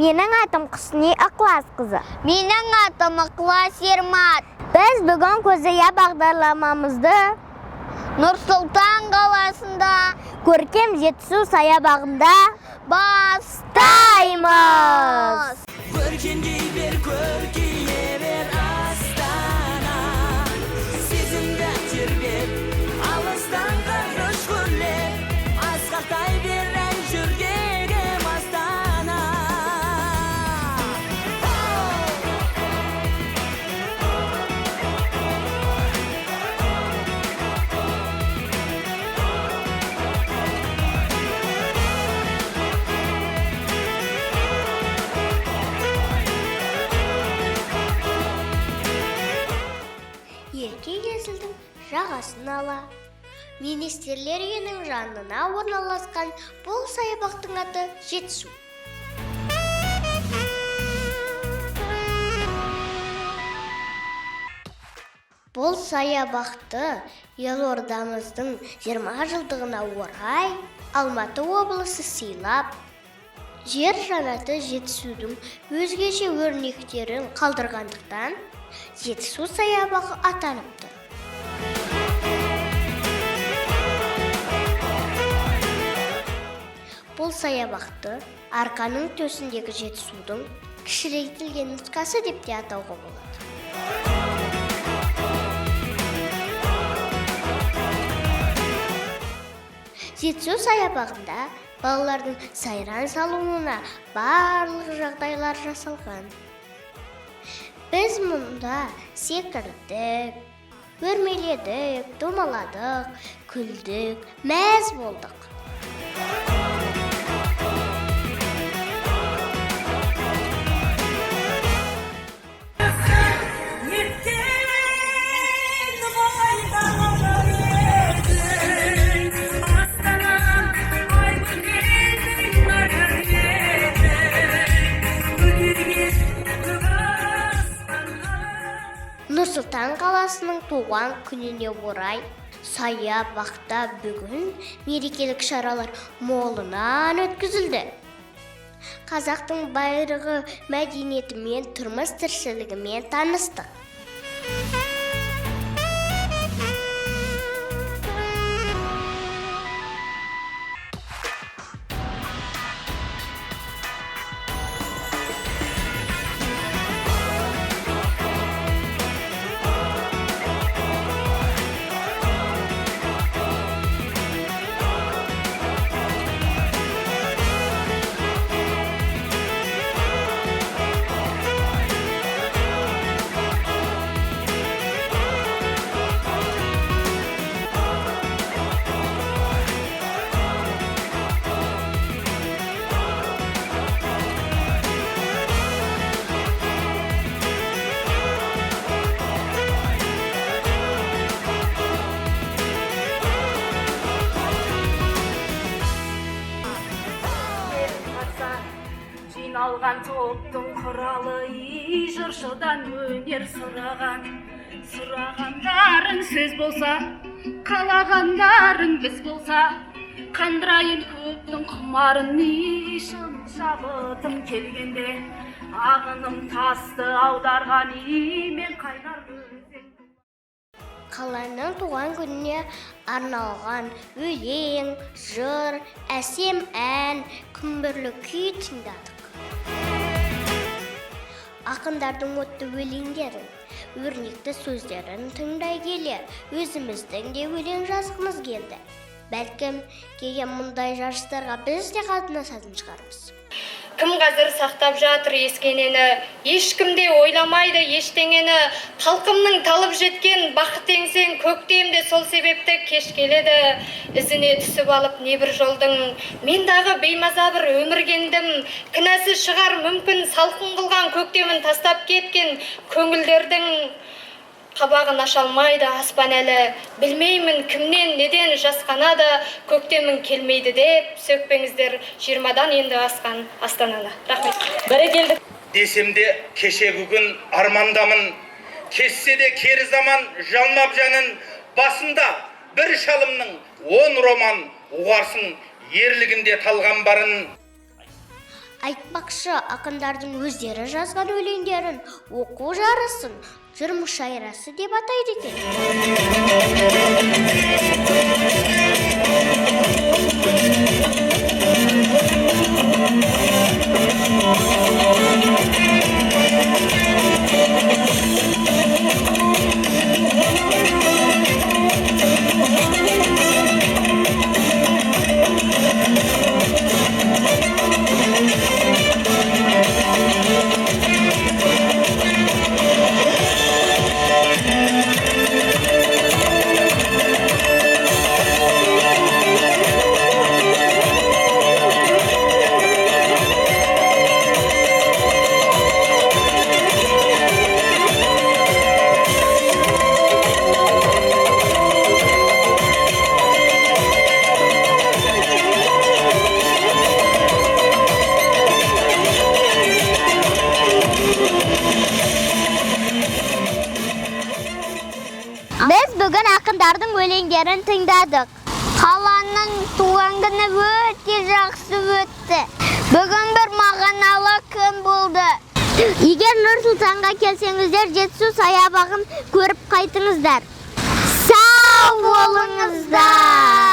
Менің атым Құсни Ықылас қызы. Менің атым Ықылас Ермат. Біз бүгін Көзая бағдарламамызды Нұр-Сұлтан қаласында көркем жетісу саябағында бастаймыз. Көркемдей бер, көркейе бер Астана, сезімді тербеп, алыстан қарғыш көрлеп, асқақтай бер ән жүргегім Астана. Ерке есілдің жағасын ала, министрлер үйінің жанына орналасқан бұл саябақтың аты Жетісу. Бұл саябақты елордамыздың 20 жылдығына орай Алматы облысы сыйлап, жер жаннаты Жетісудың өзгеше өрнектерін қалдырғандықтан Жетісу саябағы атаныпты. Бұл саябақты арқаның төсіндегі Жетісудың кішірейтілген нұсқасы деп те атауға болады. Жетісу саябағында балалардың сайран салуына барлық жағдайлар жасалған. Біз мұнда секірдік, өрмеледік, домаладық, күлдік, мәз болдық. Нұр-Сұлтан қаласының туған күніне орай саябақта бүгін мерекелік шаралар молынан өткізілді. Қазақтың байырғы мәдениетімен, тұрмыс тіршілігімен таныстық. Жиналған топтың құралы жыршыдан өнер сұрағандарың сөз болса, қалағандарың біз болса, қандырайын көптің құмарын шын шабытым келгенде, ағыным тасты аударған мен қайнар өзен. Қаланың туған күніне арналған өлең, жыр, әсем ән, күмбірлі күй тыңдадық. Ақындардың отты өлеңдерін, өрнекті сөздерін тыңдай келе, өзіміздің де өлең жазғымыз келді. Бәлкім, кейін мұндай жарыстарға біз де қатынасатын шығармыз. Кім қазір сақтап жатыр ескенені, ешкімде ойламайды ештеңені, халқымның талып жеткен бақыт еңсең көктемде сол себепті кеш келеді. Ізіне түсіп алып небір жолдың, мен дағы беймаза бір өмір кендім, кінәсі шығар мүмкін салқын қылған көктемін тастап кеткен көңілдердің. Қабағын аша алмайды аспан әлі, білмеймін кімнен неден жасқанады, көктемің келмейді деп сөкпеңіздер 20-дан енді асқан Астананы. Рахмет. Бәрекелді. Десемде кеше бүгін армандамын, кессе де кері заман жалмап жанын, басында бір шалымның 10 роман уғарсын ерлігінде талған барын. Айтпақшы, ақындардың өздері жазған өлеңдерін оқу жарысын жыр мүшайрасы деп атайды екен. Біз бүгін ақындардың өлеңдерін тыңдадық. Қаланың туған күні өте жақсы өтті. Бүгін бір мағыналы күн болды. Егер Нұр-Сұлтанға келсеңіздер, Жетісу саябағын көріп қайтыңыздар. Сау болыңыздар!